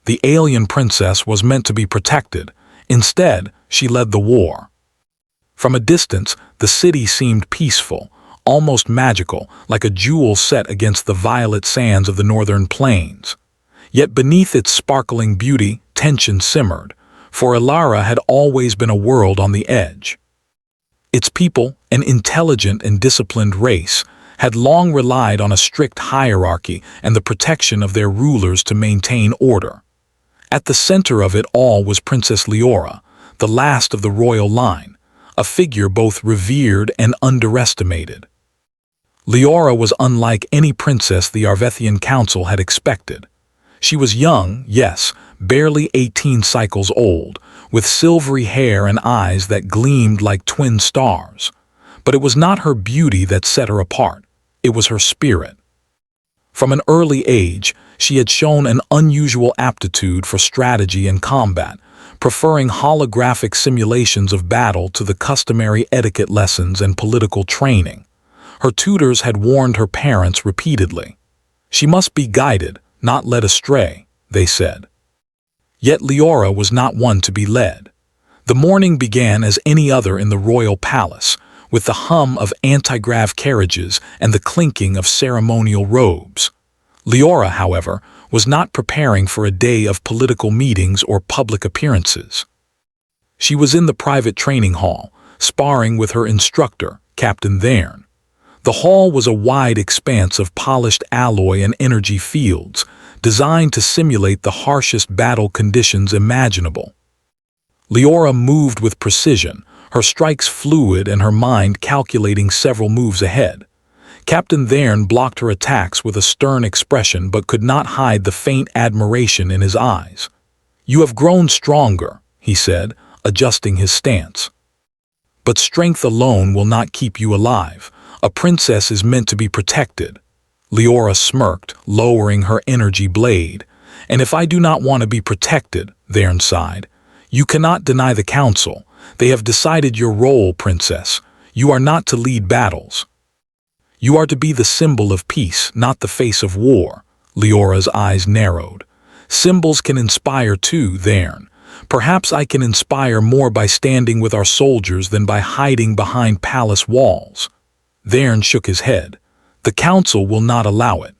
The alien princess was meant to be protected. Instead, she led the war. From a distance, the city seemed peaceful, almost magical, like a jewel set against the violet sands of the northern plains. Yet beneath its sparkling beauty, tension simmered, for Ilara had always been a world on the edge. Its people, an intelligent and disciplined race, had long relied on a strict hierarchy and the protection of their rulers to maintain order. At the center of it all was Princess Leora, the last of the royal line, a figure both revered and underestimated. Leora was unlike any princess the Arvethian Council had expected. She was young, yes, barely 18 cycles old, with silvery hair and eyes that gleamed like twin stars. But it was not her beauty that set her apart, it was her spirit. From an early age, she had shown an unusual aptitude for strategy and combat, preferring holographic simulations of battle to the customary etiquette lessons and political training. Her tutors had warned her parents repeatedly. She must be guided, not led astray, they said. Yet Leora was not one to be led. The morning began as any other in the royal palace, with the hum of anti-grav carriages and the clinking of ceremonial robes. Leora, however, was not preparing for a day of political meetings or public appearances. She was in the private training hall, sparring with her instructor, Captain Thern. The hall was a wide expanse of polished alloy and energy fields, designed to simulate the harshest battle conditions imaginable. Leora moved with precision, her strikes fluid and her mind calculating several moves ahead. Captain Thern blocked her attacks with a stern expression but could not hide the faint admiration in his eyes. "You have grown stronger," he said, adjusting his stance. "But strength alone will not keep you alive. A princess is meant to be protected." Leora smirked, lowering her energy blade. "And if I do not want to be protected," Thern sighed, "you cannot deny the council. They have decided your role, princess. You are not to lead battles. You are to be the symbol of peace, not the face of war." Leora's eyes narrowed. "Symbols can inspire too, Thern. Perhaps I can inspire more by standing with our soldiers than by hiding behind palace walls." Thern shook his head. "The council will not allow it.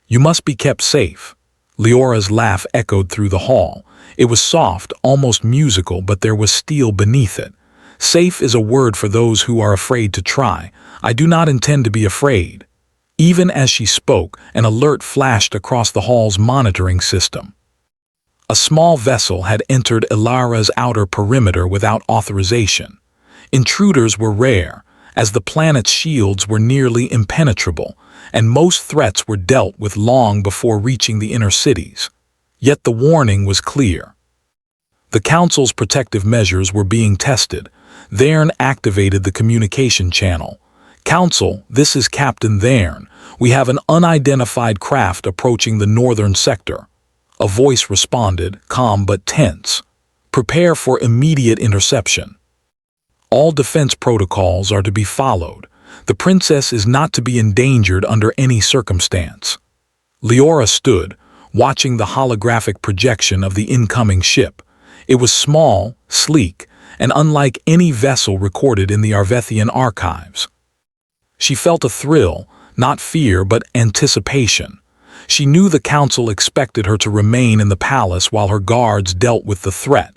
You must be kept safe." Leora's laugh echoed through the hall. It was soft, almost musical, but there was steel beneath it. "Safe is a word for those who are afraid to try. I do not intend to be afraid." Even as she spoke, an alert flashed across the hall's monitoring system. A small vessel had entered Ilara's outer perimeter without authorization. Intruders were rare, as the planet's shields were nearly impenetrable, and most threats were dealt with long before reaching the inner cities. Yet the warning was clear. The Council's protective measures were being tested. Thern activated the communication channel. "Council, this is Captain Thern. We have an unidentified craft approaching the northern sector." A voice responded, calm but tense. "Prepare for immediate interception. All defense protocols are to be followed. The princess is not to be endangered under any circumstance." Leora stood, watching the holographic projection of the incoming ship. It was small, sleek, and unlike any vessel recorded in the Arvethian archives. She felt a thrill, not fear but anticipation. She knew the council expected her to remain in the palace while her guards dealt with the threat.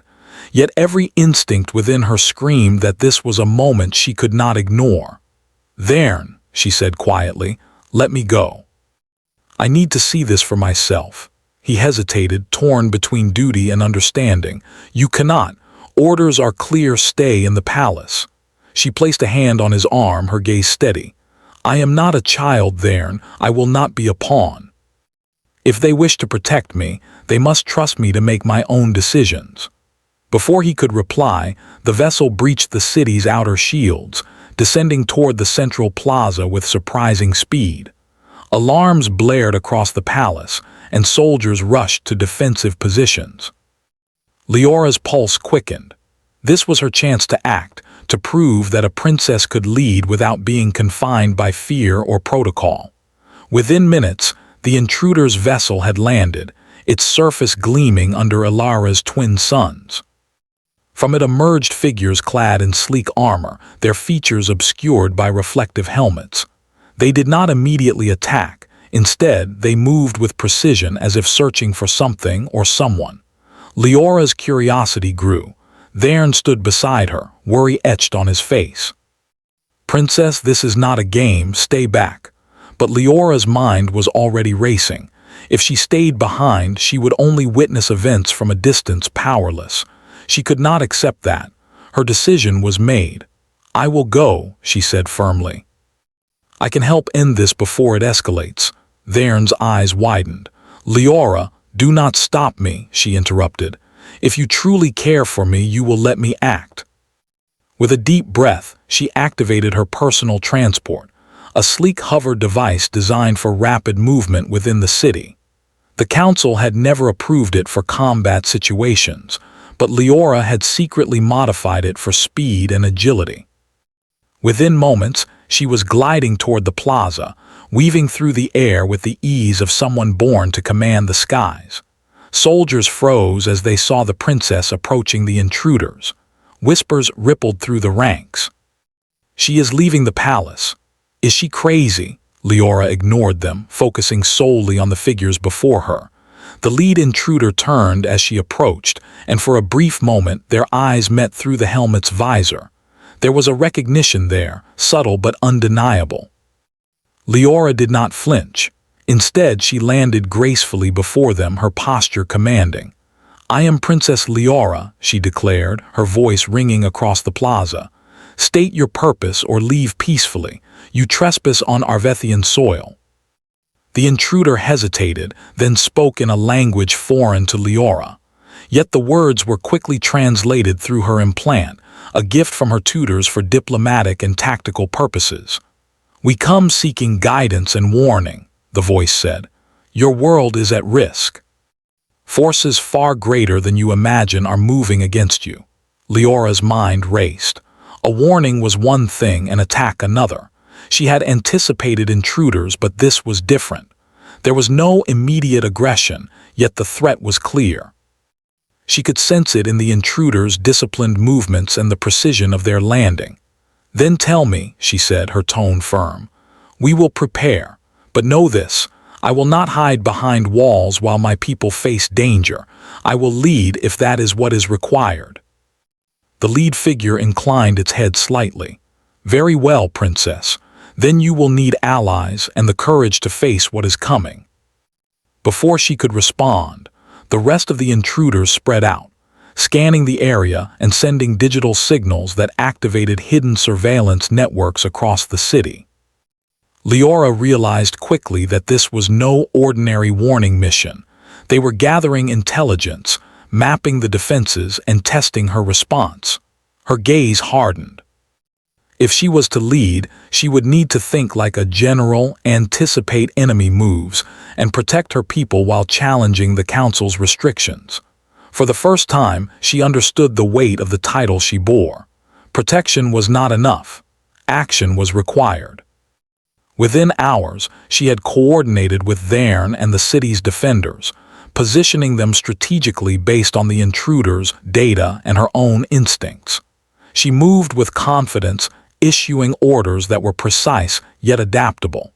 Yet every instinct within her screamed that this was a moment she could not ignore. "Thern," she said quietly, "let me go. I need to see this for myself." He hesitated, torn between duty and understanding. "You cannot. Orders are clear. Stay in the palace." She placed a hand on his arm, her gaze steady. "I am not a child, Thern. I will not be a pawn. If they wish to protect me, they must trust me to make my own decisions." Before he could reply, the vessel breached the city's outer shields, descending toward the central plaza with surprising speed. Alarms blared across the palace, and soldiers rushed to defensive positions. Leora's pulse quickened. This was her chance to act, to prove that a princess could lead without being confined by fear or protocol. Within minutes, the intruder's vessel had landed, its surface gleaming under Ilara's twin suns. From it emerged figures clad in sleek armor, their features obscured by reflective helmets. They did not immediately attack. Instead, they moved with precision as if searching for something or someone. Leora's curiosity grew. Vern stood beside her, worry etched on his face. "Princess, this is not a game, stay back." But Leora's mind was already racing. If she stayed behind, she would only witness events from a distance, powerless. She could not accept that. Her decision was made. "I will go," she said firmly. "I can help end this before it escalates." Vern's eyes widened. "Leora, do not stop me," she interrupted. "If you truly care for me, you will let me act." With a deep breath, she activated her personal transport, a sleek hover device designed for rapid movement within the city. The council had never approved it for combat situations, but Leora had secretly modified it for speed and agility. Within moments, she was gliding toward the plaza, weaving through the air with the ease of someone born to command the skies. Soldiers froze as they saw the princess approaching the intruders. Whispers rippled through the ranks. "She is leaving the palace. Is she crazy?" Leora ignored them, focusing solely on the figures before her. The lead intruder turned as she approached, and for a brief moment their eyes met through the helmet's visor. There was a recognition there, subtle but undeniable. Leora did not flinch. Instead, she landed gracefully before them, her posture commanding. "I am Princess Leora," she declared, her voice ringing across the plaza. "State your purpose or leave peacefully. You trespass on Arvethian soil." The intruder hesitated, then spoke in a language foreign to Leora. Yet the words were quickly translated through her implant, a gift from her tutors for diplomatic and tactical purposes. "We come seeking guidance and warning," the voice said. "Your world is at risk. Forces far greater than you imagine are moving against you." Leora's mind raced. A warning was one thing, an attack another. She had anticipated intruders, but this was different. There was no immediate aggression, yet the threat was clear. She could sense it in the intruders' disciplined movements and the precision of their landing. "Then tell me," she said, her tone firm. "We will prepare. But know this, I will not hide behind walls while my people face danger. I will lead if that is what is required." The lead figure inclined its head slightly. "Very well, Princess. Then you will need allies and the courage to face what is coming." Before she could respond, the rest of the intruders spread out, scanning the area and sending digital signals that activated hidden surveillance networks across the city. Leora realized quickly that this was no ordinary warning mission. They were gathering intelligence, mapping the defenses and testing her response. Her gaze hardened. If she was to lead, she would need to think like a general, anticipate enemy moves, and protect her people while challenging the council's restrictions. For the first time, she understood the weight of the title she bore. Protection was not enough. Action was required. Within hours, she had coordinated with Vern and the city's defenders, positioning them strategically based on the intruders' data and her own instincts. She moved with confidence, issuing orders that were precise yet adaptable.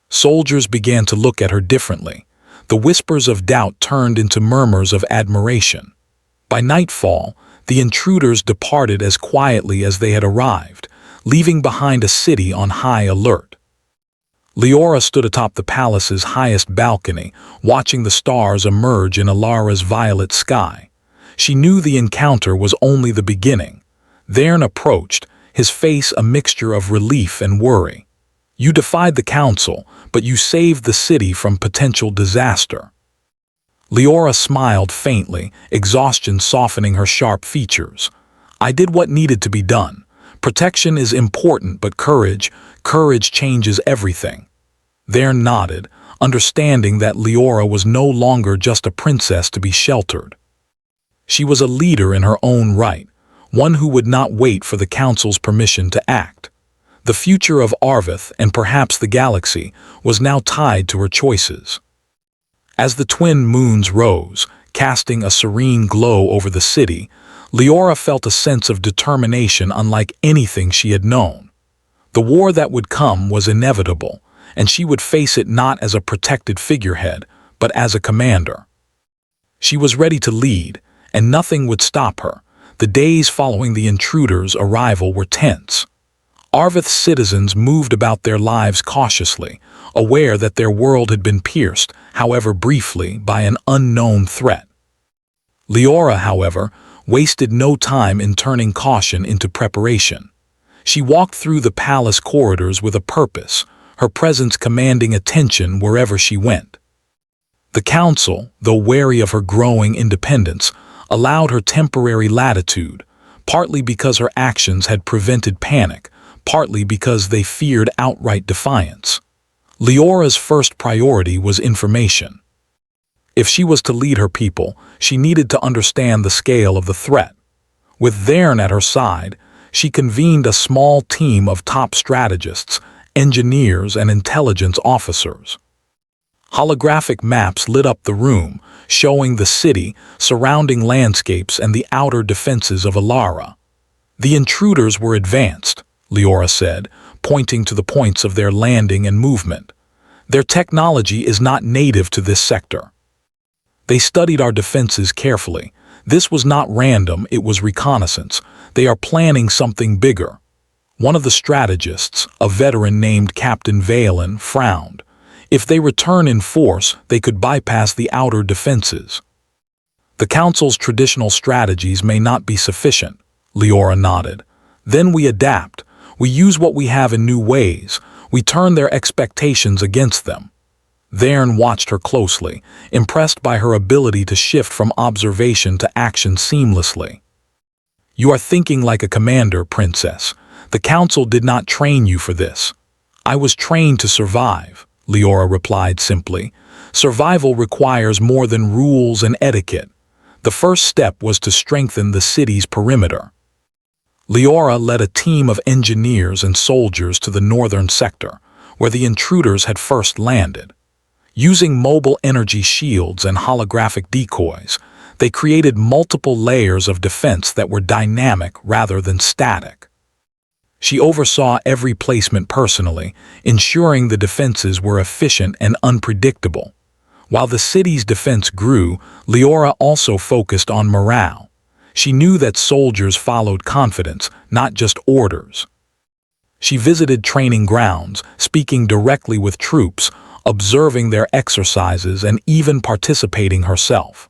Soldiers began to look at her differently. The whispers of doubt turned into murmurs of admiration. By nightfall, the intruders departed as quietly as they had arrived, leaving behind a city on high alert. Leora stood atop the palace's highest balcony, watching the stars emerge in Ilara's violet sky. She knew the encounter was only the beginning. Vern approached, his face a mixture of relief and worry. "You defied the council, but you saved the city from potential disaster." Leora smiled faintly, exhaustion softening her sharp features. "I did what needed to be done. Protection is important, but courage changes everything." Vern nodded, understanding that Leora was no longer just a princess to be sheltered. She was a leader in her own right, one who would not wait for the council's permission to act. The future of Arveth, and perhaps the galaxy, was now tied to her choices. As the twin moons rose, casting a serene glow over the city, Leora felt a sense of determination unlike anything she had known. The war that would come was inevitable, and she would face it not as a protected figurehead, but as a commander. She was ready to lead, and nothing would stop her. The days following the intruder's arrival were tense. Arvith's citizens moved about their lives cautiously, aware that their world had been pierced, however briefly, by an unknown threat. Leora, however, wasted no time in turning caution into preparation. She walked through the palace corridors with a purpose, her presence commanding attention wherever she went. The council, though wary of her growing independence, allowed her temporary latitude, partly because her actions had prevented panic, partly because they feared outright defiance. Leora's first priority was information. If she was to lead her people, she needed to understand the scale of the threat. With Vern at her side, she convened a small team of top strategists, engineers, and intelligence officers. Holographic maps lit up the room, showing the city, surrounding landscapes, and the outer defenses of Alara. The intruders were advanced, Leora said, pointing to the points of their landing and movement. Their technology is not native to this sector. They studied our defenses carefully. This was not random, it was reconnaissance. They are planning something bigger. One of the strategists, a veteran named Captain Valen, frowned. If they return in force, they could bypass the outer defenses. The Council's traditional strategies may not be sufficient, Leora nodded. Then we adapt. We use what we have in new ways. We turn their expectations against them. Vern watched her closely, impressed by her ability to shift from observation to action seamlessly. You are thinking like a commander, Princess. The Council did not train you for this. I was trained to survive, Leora replied simply. Survival requires more than rules and etiquette. The first step was to strengthen the city's perimeter. Leora led a team of engineers and soldiers to the northern sector, where the intruders had first landed. Using mobile energy shields and holographic decoys, they created multiple layers of defense that were dynamic rather than static. She oversaw every placement personally, ensuring the defenses were efficient and unpredictable. While the city's defense grew, Leora also focused on morale. She knew that soldiers followed confidence, not just orders. She visited training grounds, speaking directly with troops, observing their exercises, and even participating herself.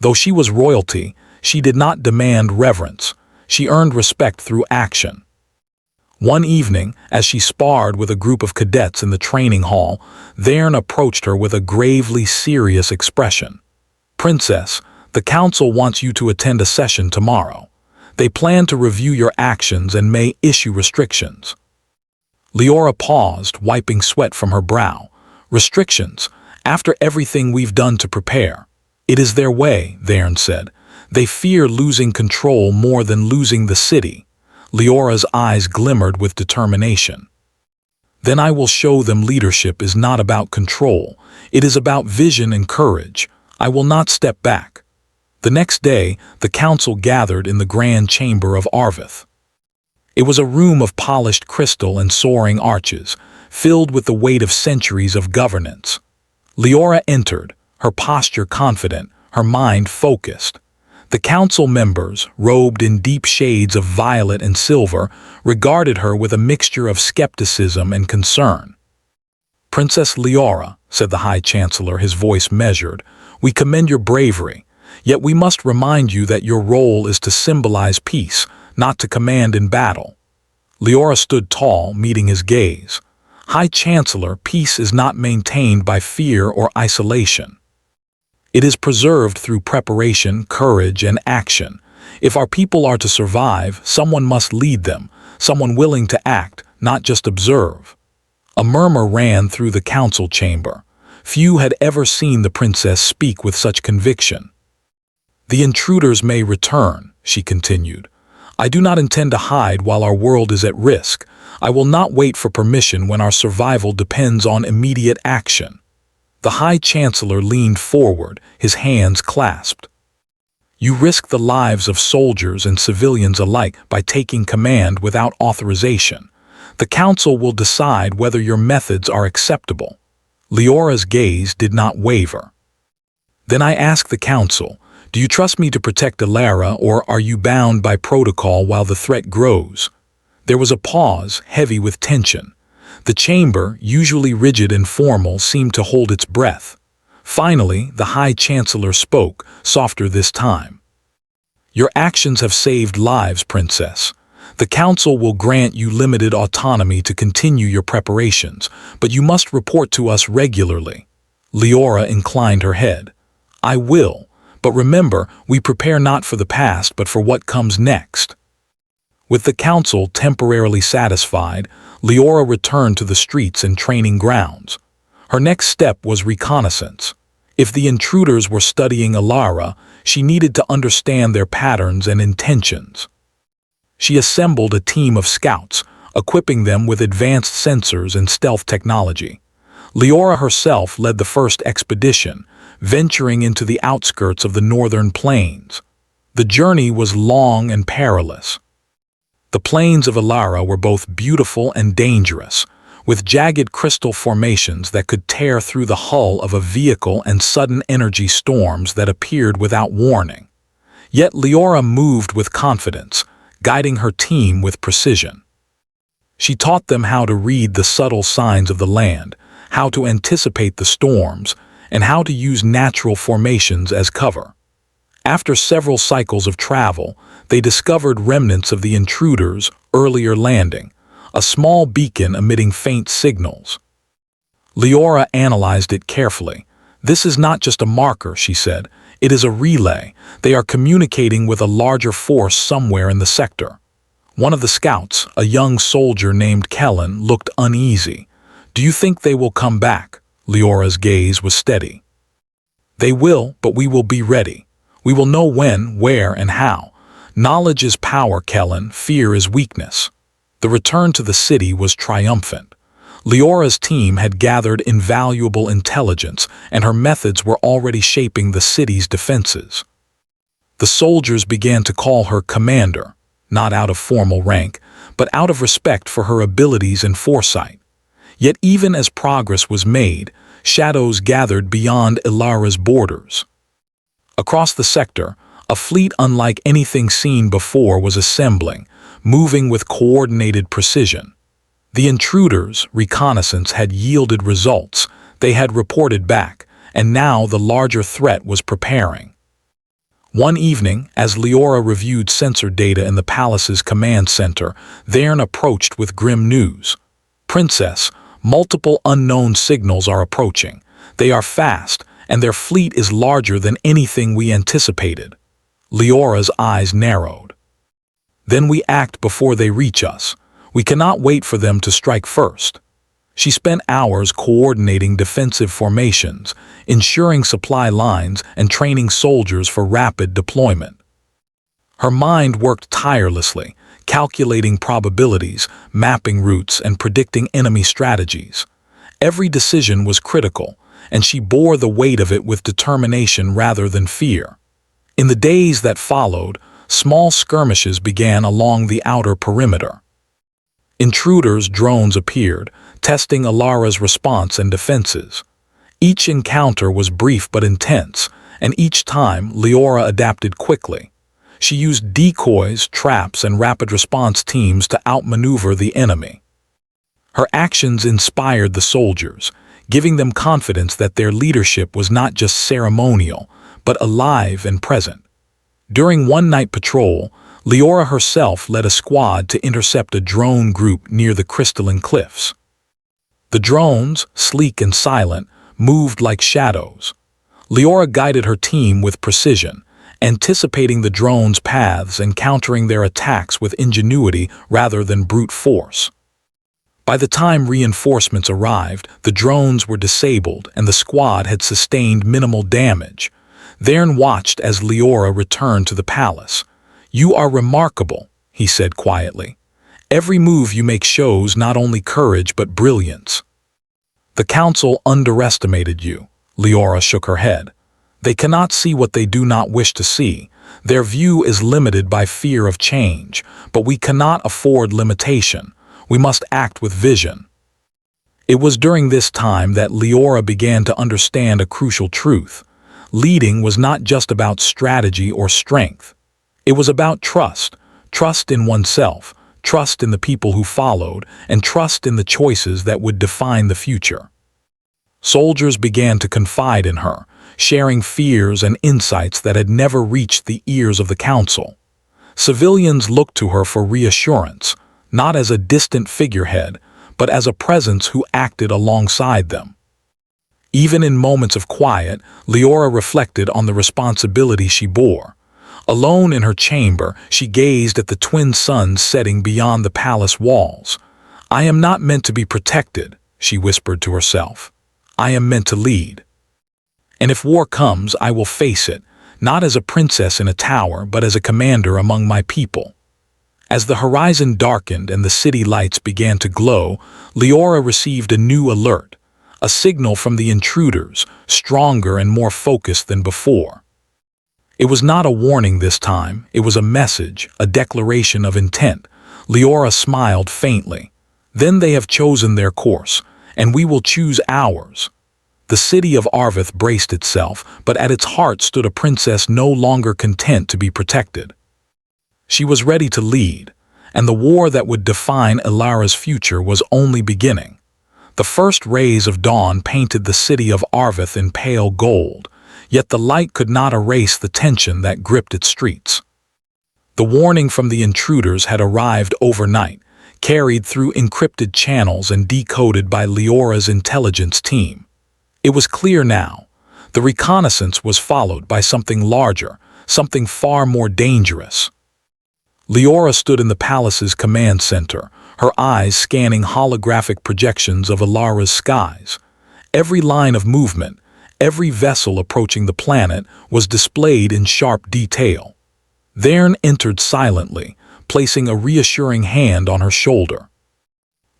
Though she was royalty, she did not demand reverence. She earned respect through action. One evening, as she sparred with a group of cadets in the training hall, Vern approached her with a gravely serious expression. Princess, the Council wants you to attend a session tomorrow. They plan to review your actions and may issue restrictions. Leora paused, wiping sweat from her brow. Restrictions, after everything we've done to prepare. It is their way, Vern said. They fear losing control more than losing the city. Leora's eyes glimmered with determination. Then I will show them leadership is not about control. It is about vision and courage. I will not step back. The next day, the council gathered in the grand chamber of Arvith. It was a room of polished crystal and soaring arches, filled with the weight of centuries of governance. Leora entered, her posture confident, her mind focused. The council members, robed in deep shades of violet and silver, regarded her with a mixture of skepticism and concern. Princess Leora, said the High Chancellor, his voice measured, we commend your bravery, yet we must remind you that your role is to symbolize peace, not to command in battle. Leora stood tall, meeting his gaze. High Chancellor, peace is not maintained by fear or isolation. It is preserved through preparation, courage, and action. If our people are to survive, someone must lead them, someone willing to act, not just observe. A murmur ran through the council chamber. Few had ever seen the princess speak with such conviction. The intruders may return, she continued. I do not intend to hide while our world is at risk. I will not wait for permission when our survival depends on immediate action. The High Chancellor leaned forward, his hands clasped. You risk the lives of soldiers and civilians alike by taking command without authorization. The Council will decide whether your methods are acceptable. Leora's gaze did not waver. Then I ask the Council, do you trust me to protect Alara, or are you bound by protocol while the threat grows? There was a pause, heavy with tension. The chamber, usually rigid and formal, seemed to hold its breath. Finally, the High Chancellor spoke, softer this time. Your actions have saved lives, Princess. The Council will grant you limited autonomy to continue your preparations, but you must report to us regularly. Leora inclined her head. I will, but remember, we prepare not for the past but for what comes next. With the Council temporarily satisfied, Leora returned to the streets and training grounds. Her next step was reconnaissance. If the intruders were studying Alara, she needed to understand their patterns and intentions. She assembled a team of scouts, equipping them with advanced sensors and stealth technology. Leora herself led the first expedition, venturing into the outskirts of the northern plains. The journey was long and perilous. The plains of Alara were both beautiful and dangerous, with jagged crystal formations that could tear through the hull of a vehicle and sudden energy storms that appeared without warning. Yet Leora moved with confidence, guiding her team with precision. She taught them how to read the subtle signs of the land, how to anticipate the storms, and how to use natural formations as cover. After several cycles of travel, they discovered remnants of the intruders' earlier landing, a small beacon emitting faint signals. Leora analyzed it carefully. This is not just a marker, she said. It is a relay. They are communicating with a larger force somewhere in the sector. One of the scouts, a young soldier named Kellen, looked uneasy. Do you think they will come back? Leora's gaze was steady. They will, but we will be ready. We will know when, where, and how. Knowledge is power, Kellen. Fear is weakness. The return to the city was triumphant. Leora's team had gathered invaluable intelligence, and her methods were already shaping the city's defenses. The soldiers began to call her commander, not out of formal rank, but out of respect for her abilities and foresight. Yet even as progress was made, shadows gathered beyond Alara's borders. Across the sector, a fleet unlike anything seen before was assembling, moving with coordinated precision. The intruders' reconnaissance had yielded results. They had reported back, and now the larger threat was preparing. One evening, as Leora reviewed sensor data in the palace's command center, Vern approached with grim news. Princess, multiple unknown signals are approaching. They are fast, and their fleet is larger than anything we anticipated. Leora's eyes narrowed. Then we act before they reach us. We cannot wait for them to strike first. She spent hours coordinating defensive formations, ensuring supply lines, and training soldiers for rapid deployment. Her mind worked tirelessly, calculating probabilities, mapping routes, and predicting enemy strategies. Every decision was critical, and she bore the weight of it with determination rather than fear. In the days that followed, small skirmishes began along the outer perimeter. Intruders' drones appeared, testing Alara's response and defenses. Each encounter was brief but intense, and each time Leora adapted quickly. She used decoys, traps, and rapid response teams to outmaneuver the enemy. Her actions inspired the soldiers, giving them confidence that their leadership was not just ceremonial, but alive and present. During one night patrol, Leora herself led a squad to intercept a drone group near the crystalline cliffs. The drones, sleek and silent, moved like shadows. Leora guided her team with precision, anticipating the drones' paths and countering their attacks with ingenuity rather than brute force. By the time reinforcements arrived, the drones were disabled and the squad had sustained minimal damage. Vern watched as Leora returned to the palace. "You are remarkable," he said quietly. "Every move you make shows not only courage but brilliance. The council underestimated you. Leora shook her head. They cannot see what they do not wish to see. Their view is limited by fear of change, but we cannot afford limitation. We must act with vision. It was during this time that Leora began to understand a crucial truth. Leading was not just about strategy or strength. It was about trust, trust in oneself, trust in the people who followed, and trust in the choices that would define the future. Soldiers began to confide in her, sharing fears and insights that had never reached the ears of the council. Civilians looked to her for reassurance, not as a distant figurehead, but as a presence who acted alongside them. Even in moments of quiet, Leora reflected on the responsibility she bore. Alone in her chamber, she gazed at the twin suns setting beyond the palace walls. "I am not meant to be protected," she whispered to herself. "I am meant to lead. And if war comes, I will face it, not as a princess in a tower, but as a commander among my people." As the horizon darkened and the city lights began to glow, Leora received a new alert, a signal from the intruders, stronger and more focused than before. It was not a warning this time, it was a message, a declaration of intent. Leora smiled faintly. "Then they have chosen their course, and we will choose ours." The city of Arvith braced itself, but at its heart stood a princess no longer content to be protected. She was ready to lead, and the war that would define Ilara's future was only beginning. The first rays of dawn painted the city of Arvith in pale gold, yet the light could not erase the tension that gripped its streets. The warning from the intruders had arrived overnight, carried through encrypted channels and decoded by Leora's intelligence team. It was clear now. The reconnaissance was followed by something larger, something far more dangerous. Leora stood in the palace's command center, her eyes scanning holographic projections of Ilara's skies. Every line of movement, every vessel approaching the planet was displayed in sharp detail. Therne entered silently, placing a reassuring hand on her shoulder.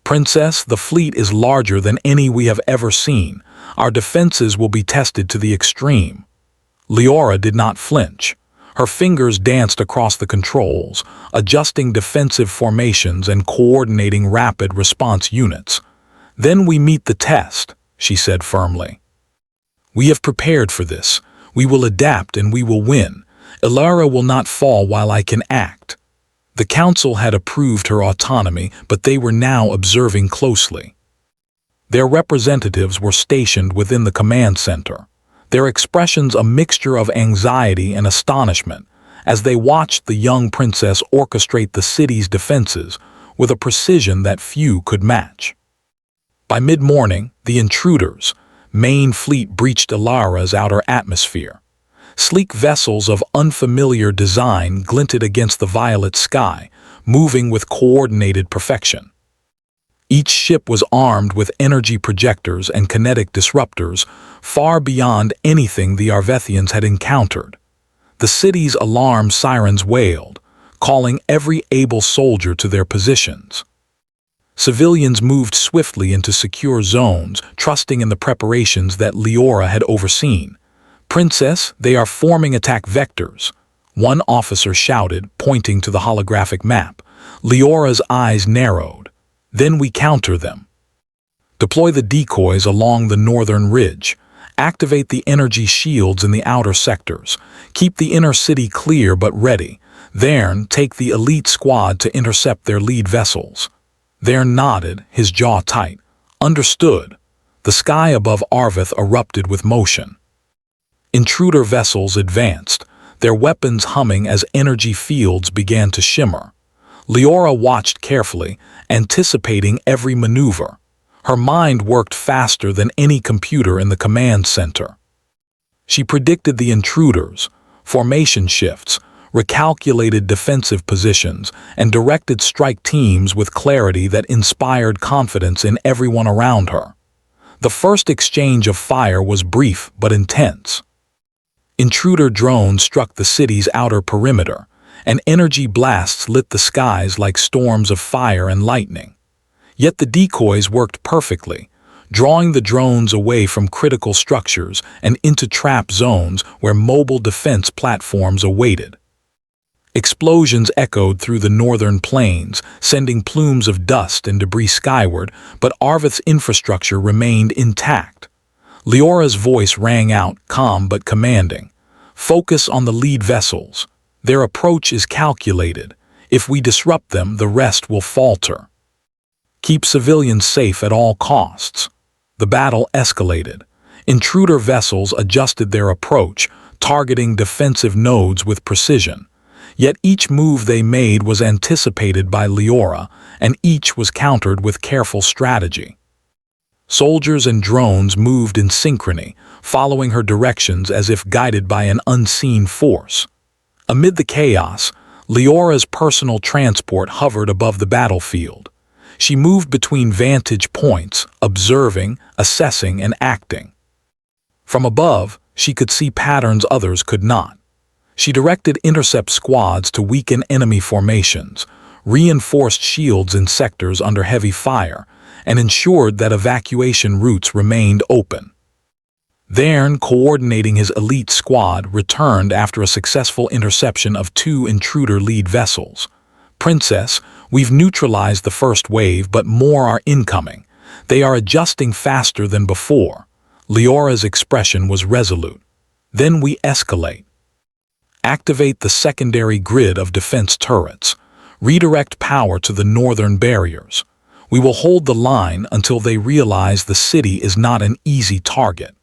"Princess, the fleet is larger than any we have ever seen. Our defenses will be tested to the extreme." Leora did not flinch. Her fingers danced across the controls, adjusting defensive formations and coordinating rapid response units. "Then we meet the test," she said firmly. "We have prepared for this. We will adapt and we will win. Ilara will not fall while I can act." The council had approved her autonomy, but they were now observing closely. Their representatives were stationed within the command center, their expressions a mixture of anxiety and astonishment as they watched the young princess orchestrate the city's defenses with a precision that few could match. By mid-morning, the intruders' main fleet breached Ilara's outer atmosphere. Sleek vessels of unfamiliar design glinted against the violet sky, moving with coordinated perfection. Each ship was armed with energy projectors and kinetic disruptors, far beyond anything the Arvethians had encountered. The city's alarm sirens wailed, calling every able soldier to their positions. Civilians moved swiftly into secure zones, trusting in the preparations that Leora had overseen. "Princess, they are forming attack vectors," one officer shouted, pointing to the holographic map. Leora's eyes narrowed. "Then we counter them. Deploy the decoys along the northern ridge. Activate the energy shields in the outer sectors. Keep the inner city clear but ready. Therne, take the elite squad to intercept their lead vessels." Therne nodded, his jaw tight. "Understood." The sky above Arvith erupted with motion. Intruder vessels advanced, their weapons humming as energy fields began to shimmer. Leora watched carefully, anticipating every maneuver. Her mind worked faster than any computer in the command center. She predicted the intruders, formation shifts, recalculated defensive positions, and directed strike teams with clarity that inspired confidence in everyone around her. The first exchange of fire was brief but intense. Intruder drones struck the city's outer perimeter, and energy blasts lit the skies like storms of fire and lightning. Yet the decoys worked perfectly, drawing the drones away from critical structures and into trap zones where mobile defense platforms awaited. Explosions echoed through the northern plains, sending plumes of dust and debris skyward, but Arvath's infrastructure remained intact. Leora's voice rang out, calm but commanding. "Focus on the lead vessels. Their approach is calculated. If we disrupt them, the rest will falter. Keep civilians safe at all costs." The battle escalated. Intruder vessels adjusted their approach, targeting defensive nodes with precision. Yet each move they made was anticipated by Leora, and each was countered with careful strategy. Soldiers and drones moved in synchrony, following her directions as if guided by an unseen force. Amid the chaos, Leora's personal transport hovered above the battlefield. She moved between vantage points, observing, assessing, and acting. From above, she could see patterns others could not. She directed intercept squads to weaken enemy formations, reinforced shields in sectors under heavy fire, and ensured that evacuation routes remained open. Therne, coordinating his elite squad, returned after a successful interception of 2 intruder lead vessels. "Princess, we've neutralized the first wave, but more are incoming. They are adjusting faster than before." Leora's expression was resolute. "Then we escalate. Activate the secondary grid of defense turrets. Redirect power to the northern barriers. We will hold the line until they realize the city is not an easy target."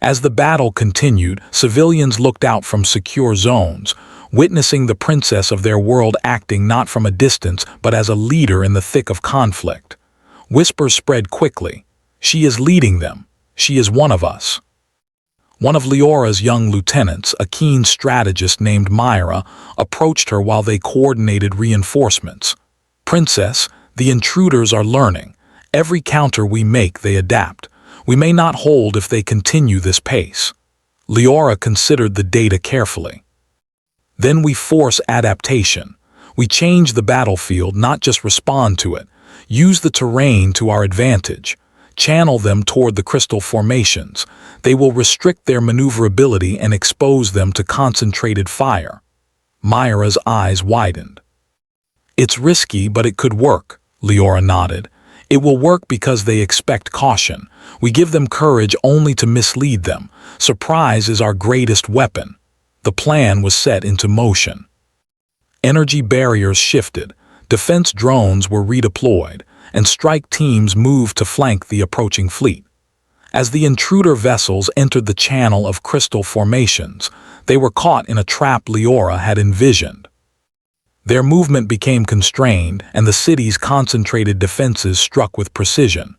As the battle continued, civilians looked out from secure zones, witnessing the princess of their world acting not from a distance but as a leader in the thick of conflict. Whispers spread quickly. "She is leading them. She is one of us." One of Leora's young lieutenants, a keen strategist named Myra, approached her while they coordinated reinforcements. "Princess, the intruders are learning. Every counter we make, they adapt. We may not hold if they continue this pace." Leora considered the data carefully. "Then we force adaptation. We change the battlefield, not just respond to it. Use the terrain to our advantage. Channel them toward the crystal formations. They will restrict their maneuverability and expose them to concentrated fire." Myra's eyes widened. "It's risky, but it could work," Leora nodded. "It will work because they expect caution. We give them courage only to mislead them. Surprise is our greatest weapon." The plan was set into motion. Energy barriers shifted, defense drones were redeployed, and strike teams moved to flank the approaching fleet. As the intruder vessels entered the channel of crystal formations, they were caught in a trap Leora had envisioned. Their movement became constrained, and the city's concentrated defenses struck with precision.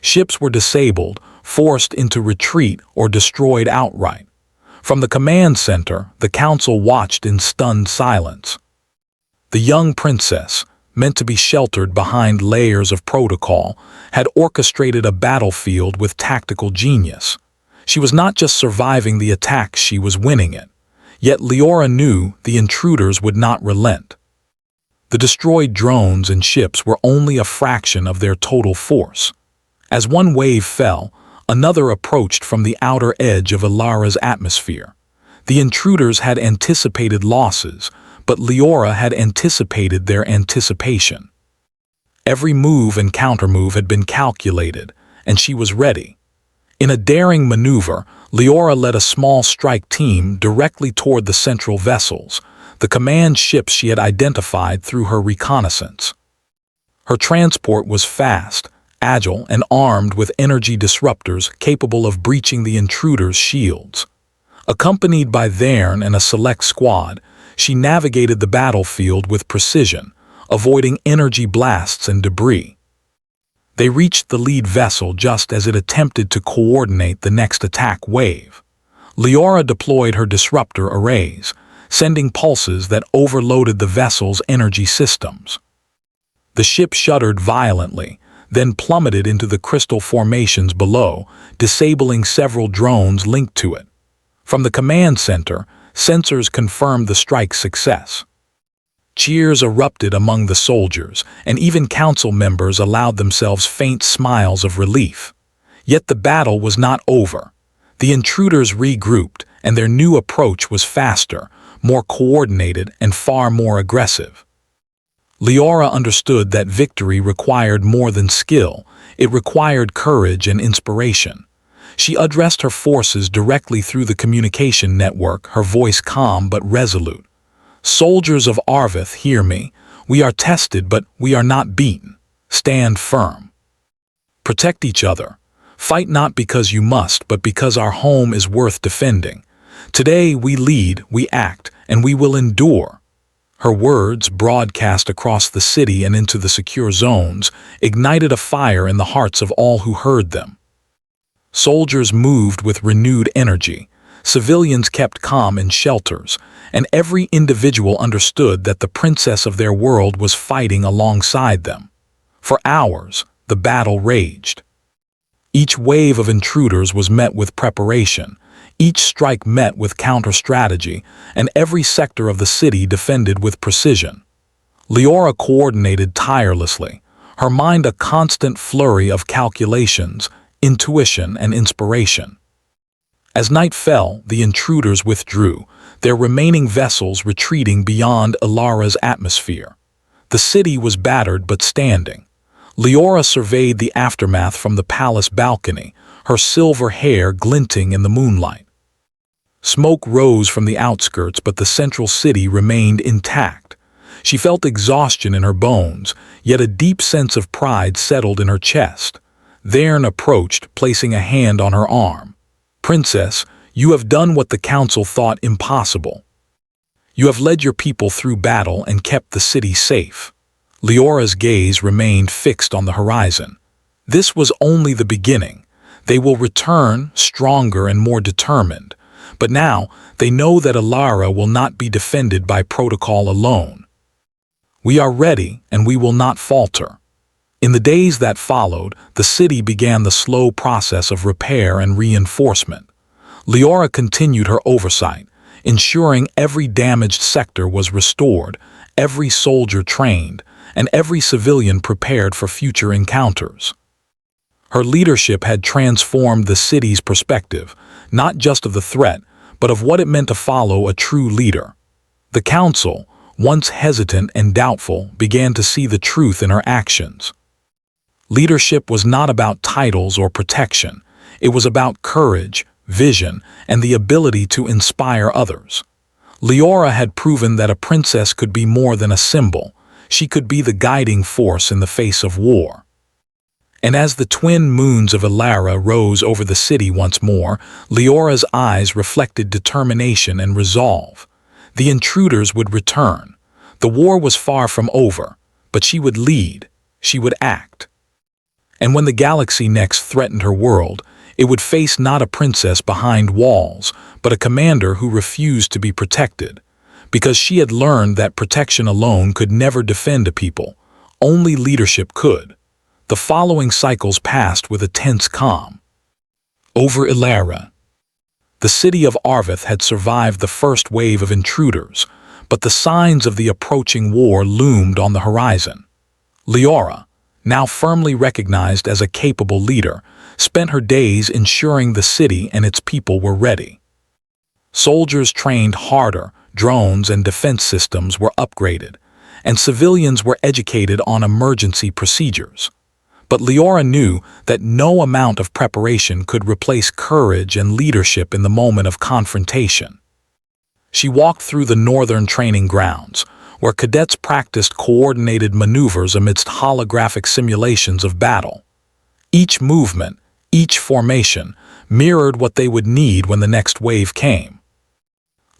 Ships were disabled, forced into retreat, or destroyed outright. From the command center, the council watched in stunned silence. The young princess, meant to be sheltered behind layers of protocol, had orchestrated a battlefield with tactical genius. She was not just surviving the attacks, she was winning it. Yet Leora knew the intruders would not relent. The destroyed drones and ships were only a fraction of their total force. As one wave fell, another approached from the outer edge of Ilara's atmosphere. The intruders had anticipated losses, but Leora had anticipated their anticipation. Every move and countermove had been calculated, and she was ready. In a daring maneuver, Leora led a small strike team directly toward the central vessels, the command ships she had identified through her reconnaissance. Her transport was fast, agile, and armed with energy disruptors capable of breaching the intruders' shields. Accompanied by Therne and a select squad, she navigated the battlefield with precision, avoiding energy blasts and debris. They reached the lead vessel just as it attempted to coordinate the next attack wave. Leora deployed her disruptor arrays, sending pulses that overloaded the vessel's energy systems. The ship shuddered violently, then plummeted into the crystal formations below, disabling several drones linked to it. From the command center, sensors confirmed the strike's success. Cheers erupted among the soldiers, and even council members allowed themselves faint smiles of relief. Yet the battle was not over. The intruders regrouped, and their new approach was faster, more coordinated, and far more aggressive. Leora understood that victory required more than skill, it required courage and inspiration. She addressed her forces directly through the communication network, her voice calm but resolute. "Soldiers of Arvith, hear me. We are tested, but we are not beaten. Stand firm. Protect each other. Fight not because you must, but because our home is worth defending. Today we lead, we act, and we will endure." Her words, broadcast across the city and into the secure zones, ignited a fire in the hearts of all who heard them. Soldiers moved with renewed energy. Civilians kept calm in shelters, and every individual understood that the princess of their world was fighting alongside them. For hours, the battle raged. Each wave of intruders was met with preparation, each strike met with counter-strategy, and every sector of the city defended with precision. Leora coordinated tirelessly, her mind a constant flurry of calculations, intuition, and inspiration. As night fell, the intruders withdrew, their remaining vessels retreating beyond Ilara's atmosphere. The city was battered but standing. Leora surveyed the aftermath from the palace balcony, her silver hair glinting in the moonlight. Smoke rose from the outskirts, but the central city remained intact. She felt exhaustion in her bones, yet a deep sense of pride settled in her chest. Thern approached, placing a hand on her arm. "Princess, you have done what the council thought impossible. You have led your people through battle and kept the city safe." Leora's gaze remained fixed on the horizon. This was only the beginning. They will return, stronger and more determined. But now, they know that Ilara will not be defended by protocol alone. "We are ready, and we will not falter." In the days that followed, the city began the slow process of repair and reinforcement. Leora continued her oversight, ensuring every damaged sector was restored, every soldier trained, and every civilian prepared for future encounters. Her leadership had transformed the city's perspective, not just of the threat, but of what it meant to follow a true leader. The council, once hesitant and doubtful, began to see the truth in her actions. Leadership was not about titles or protection. It was about courage, vision, and the ability to inspire others. Leora had proven that a princess could be more than a symbol. She could be the guiding force in the face of war. And as the twin moons of Ilara rose over the city once more, Leora's eyes reflected determination and resolve. The intruders would return. The war was far from over, but she would lead, she would act. And when the galaxy next threatened her world, it would face not a princess behind walls, but a commander who refused to be protected. Because she had learned that protection alone could never defend a people, only leadership could. The following cycles passed with a tense calm. Over Ilara. The city of Arvith had survived the first wave of intruders, but the signs of the approaching war loomed on the horizon. Leora, now firmly recognized as a capable leader, spent her days ensuring the city and its people were ready. Soldiers trained harder, drones and defense systems were upgraded, and civilians were educated on emergency procedures. But Leora knew that no amount of preparation could replace courage and leadership in the moment of confrontation. She walked through the northern training grounds, where cadets practiced coordinated maneuvers amidst holographic simulations of battle. Each movement, each formation, mirrored what they would need when the next wave came.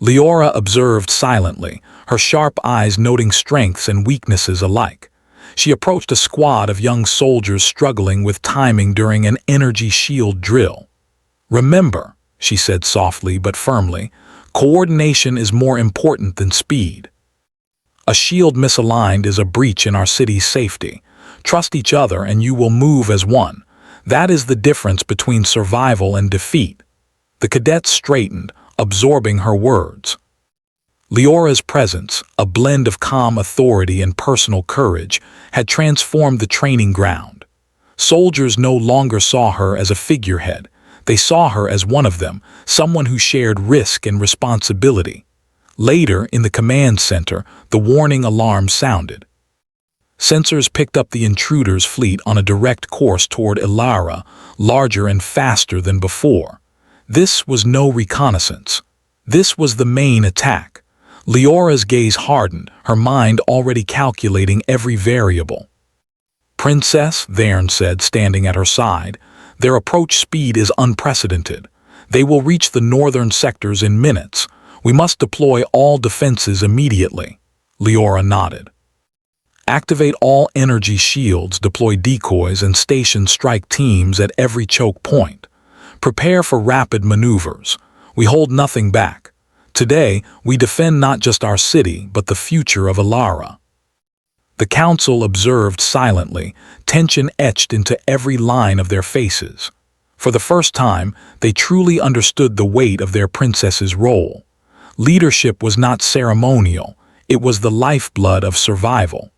Leora observed silently, her sharp eyes noting strengths and weaknesses alike. She approached a squad of young soldiers struggling with timing during an energy shield drill. "Remember," she said softly but firmly, "coordination is more important than speed. A shield misaligned is a breach in our city's safety. Trust each other and you will move as one. That is the difference between survival and defeat." The cadets straightened, absorbing her words. Leora's presence, a blend of calm authority and personal courage, had transformed the training ground. Soldiers no longer saw her as a figurehead. They saw her as one of them, someone who shared risk and responsibility. Later, in the command center, the warning alarm sounded. Sensors picked up the intruder's fleet on a direct course toward Ilara, larger and faster than before. This was no reconnaissance. This was the main attack. Leora's gaze hardened, her mind already calculating every variable. "Princess," Vern said, standing at her side, "their approach speed is unprecedented. They will reach the northern sectors in minutes. We must deploy all defenses immediately." Leora nodded. "Activate all energy shields, deploy decoys, and station strike teams at every choke point. Prepare for rapid maneuvers. We hold nothing back. Today, we defend not just our city, but the future of Ilara." The council observed silently, tension etched into every line of their faces. For the first time, they truly understood the weight of their princess's role. Leadership was not ceremonial, it was the lifeblood of survival.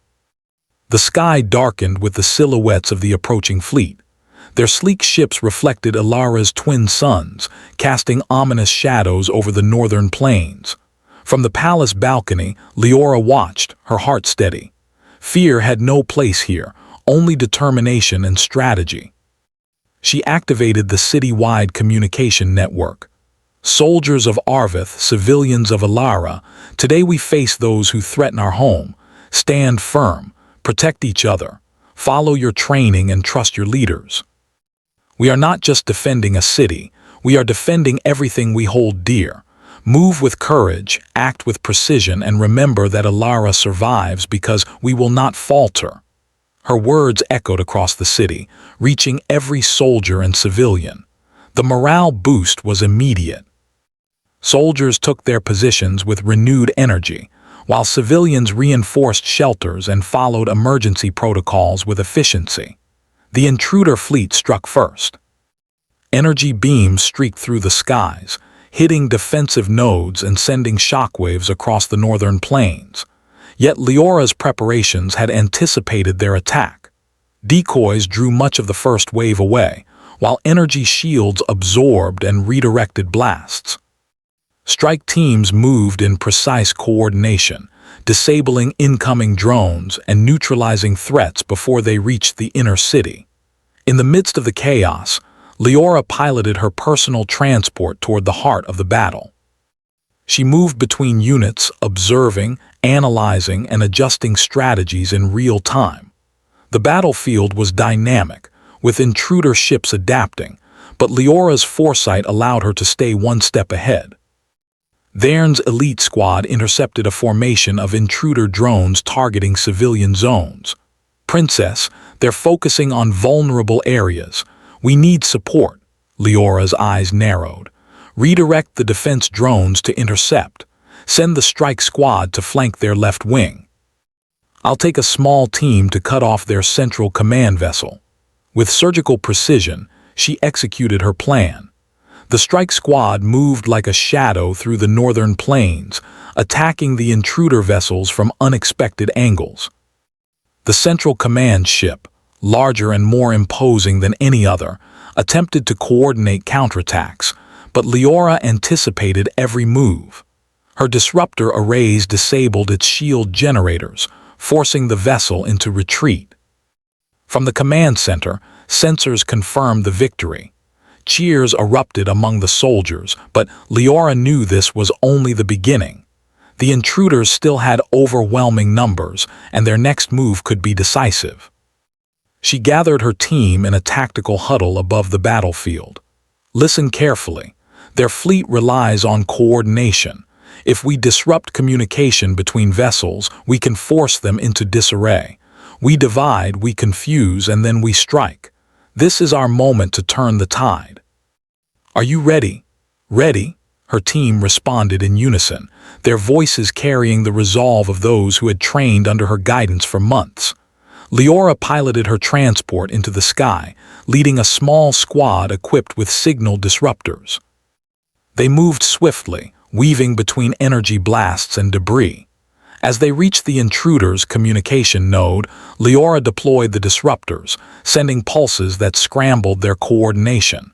The sky darkened with the silhouettes of the approaching fleet. Their sleek ships reflected Ilara's twin suns, casting ominous shadows over the northern plains. From the palace balcony, Leora watched, her heart steady. Fear had no place here, only determination and strategy. She activated the city-wide communication network. "Soldiers of Arvith, civilians of Ilara, today we face those who threaten our home. Stand firm, protect each other, follow your training and trust your leaders. We are not just defending a city, we are defending everything we hold dear. Move with courage, act with precision, and remember that Ilara survives because we will not falter." Her words echoed across the city, reaching every soldier and civilian. The morale boost was immediate. Soldiers took their positions with renewed energy, while civilians reinforced shelters and followed emergency protocols with efficiency. The intruder fleet struck first. Energy beams streaked through the skies, hitting defensive nodes and sending shockwaves across the northern plains. Yet Leora's preparations had anticipated their attack. Decoys drew much of the first wave away, while energy shields absorbed and redirected blasts. Strike teams moved in precise coordination, disabling incoming drones and neutralizing threats before they reached the inner city. In the midst of the chaos, Leora piloted her personal transport toward the heart of the battle. She moved between units, observing, analyzing, and adjusting strategies in real time. The battlefield was dynamic, with intruder ships adapting, but Leora's foresight allowed her to stay one step ahead. Vern's elite squad intercepted a formation of intruder drones targeting civilian zones. "Princess, they're focusing on vulnerable areas. We need support." Leora's eyes narrowed. "Redirect the defense drones to intercept. Send the strike squad to flank their left wing. I'll take a small team to cut off their central command vessel." With surgical precision, she executed her plan. The strike squad moved like a shadow through the northern plains, attacking the intruder vessels from unexpected angles. The central command ship, larger and more imposing than any other, attempted to coordinate counterattacks, but Leora anticipated every move. Her disruptor arrays disabled its shield generators, forcing the vessel into retreat. From the command center, sensors confirmed the victory. Cheers erupted among the soldiers, but Leora knew this was only the beginning. The intruders still had overwhelming numbers, and their next move could be decisive. She gathered her team in a tactical huddle above the battlefield. "Listen carefully. Their fleet relies on coordination. If we disrupt communication between vessels, we can force them into disarray. We divide, we confuse, and then we strike. This is our moment to turn the tide." "Are you ready?" "Ready," her team responded in unison, their voices carrying the resolve of those who had trained under her guidance for months. Leora piloted her transport into the sky, leading a small squad equipped with signal disruptors. They moved swiftly, weaving between energy blasts and debris. As they reached the intruder's communication node, Leora deployed the disruptors, sending pulses that scrambled their coordination.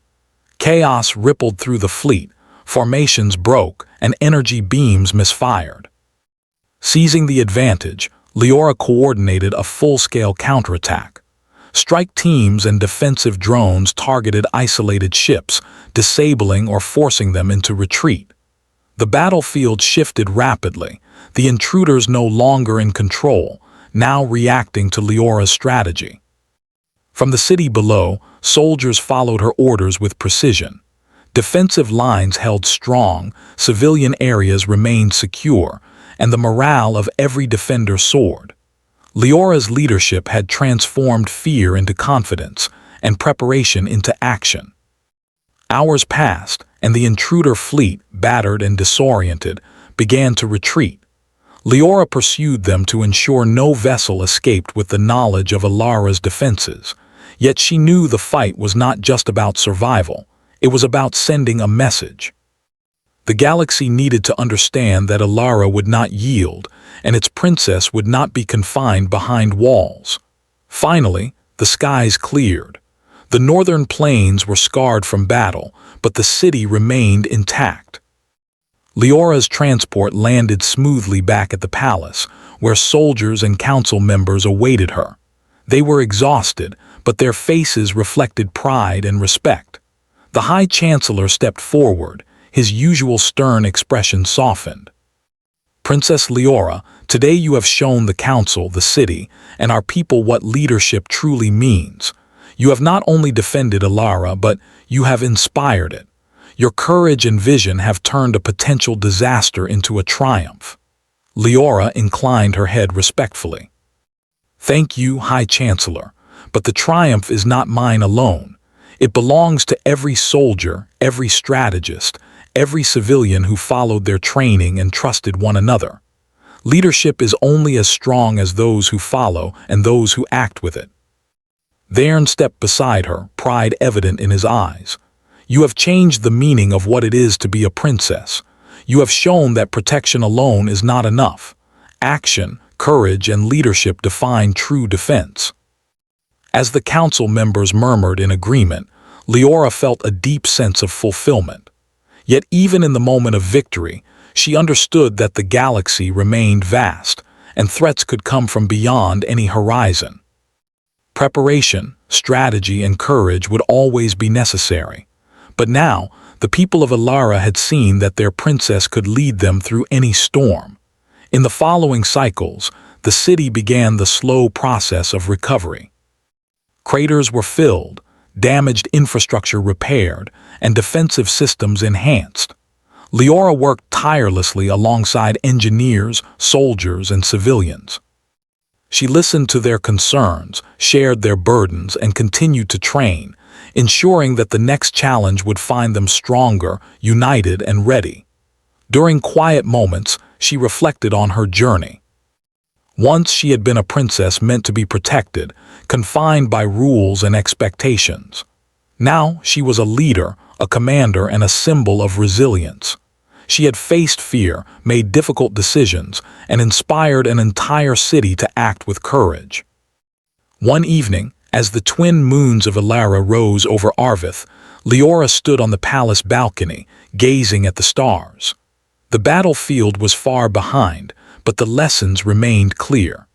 Chaos rippled through the fleet, formations broke, and energy beams misfired. Seizing the advantage, Leora coordinated a full-scale counterattack. Strike teams and defensive drones targeted isolated ships, disabling or forcing them into retreat. The battlefield shifted rapidly, the intruders no longer in control, now reacting to Leora's strategy. From the city below, soldiers followed her orders with precision. Defensive lines held strong, civilian areas remained secure, and the morale of every defender soared. Leora's leadership had transformed fear into confidence and preparation into action. Hours passed, and the intruder fleet, battered and disoriented, began to retreat. Leora pursued them to ensure no vessel escaped with the knowledge of Alara's defenses. Yet she knew the fight was not just about survival, it was about sending a message. The galaxy needed to understand that Alara would not yield, and its princess would not be confined behind walls. Finally, the skies cleared. The northern plains were scarred from battle, but the city remained intact. Leora's transport landed smoothly back at the palace, where soldiers and council members awaited her. They were exhausted, but their faces reflected pride and respect. The High Chancellor stepped forward, his usual stern expression softened. "Princess Leora, today you have shown the council, the city, and our people what leadership truly means. You have not only defended Alara, but you have inspired it. Your courage and vision have turned a potential disaster into a triumph." Leora inclined her head respectfully. "Thank you, High Chancellor, but the triumph is not mine alone. It belongs to every soldier, every strategist, every civilian who followed their training and trusted one another. Leadership is only as strong as those who follow and those who act with it." Vern stepped beside her, pride evident in his eyes. "You have changed the meaning of what it is to be a princess. You have shown that protection alone is not enough. Action, courage, and leadership define true defense." As the council members murmured in agreement, Leora felt a deep sense of fulfillment. Yet even in the moment of victory, she understood that the galaxy remained vast, and threats could come from beyond any horizon. Preparation, strategy, and courage would always be necessary. But now, the people of Alara had seen that their princess could lead them through any storm. In the following cycles, the city began the slow process of recovery. Craters were filled, damaged infrastructure repaired, and defensive systems enhanced. Leora worked tirelessly alongside engineers, soldiers, and civilians. She listened to their concerns, shared their burdens, and continued to train, ensuring that the next challenge would find them stronger, united, and ready. During quiet moments, she reflected on her journey. Once she had been a princess meant to be protected, confined by rules and expectations. Now she was a leader, a commander, and a symbol of resilience. She had faced fear, made difficult decisions, and inspired an entire city to act with courage. One evening, as the twin moons of Alara rose over Arvith, Leora stood on the palace balcony, gazing at the stars. The battlefield was far behind, but the lessons remained clear.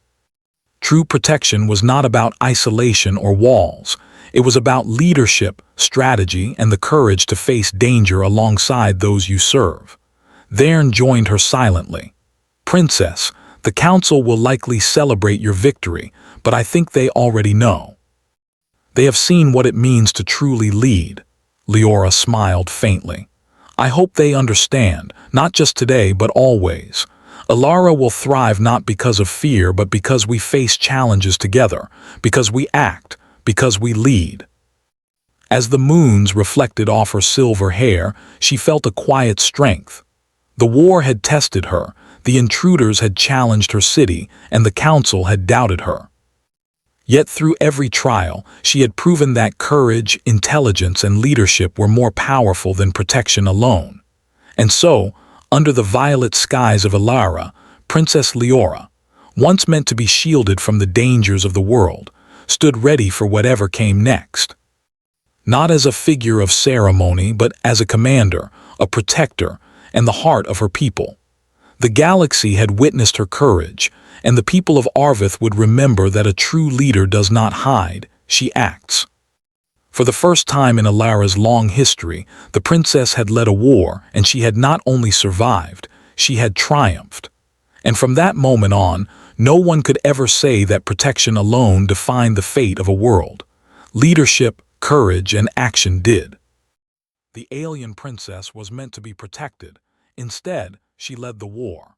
True protection was not about isolation or walls. It was about leadership, strategy, and the courage to face danger alongside those you serve. Vern joined her silently. "Princess, the council will likely celebrate your victory, but I think they already know. They have seen what it means to truly lead." Leora smiled faintly. "I hope they understand, not just today but always. Alara will thrive not because of fear, but because we face challenges together, because we act, because we lead." As the moons reflected off her silver hair, she felt a quiet strength. The war had tested her, the intruders had challenged her city, and the council had doubted her. Yet through every trial, she had proven that courage, intelligence, and leadership were more powerful than protection alone. And so, Under the violet skies of Alara, Princess Leora, once meant to be shielded from the dangers of the world, stood ready for whatever came next. Not as a figure of ceremony, but as a commander, a protector, and the heart of her people. The galaxy had witnessed her courage, and the people of Arvith would remember that a true leader does not hide, she acts. For the first time in Alara's long history, the princess had led a war, and she had not only survived, she had triumphed. And from that moment on, no one could ever say that protection alone defined the fate of a world. Leadership, courage, and action did. The alien princess was meant to be protected. Instead, she led the war.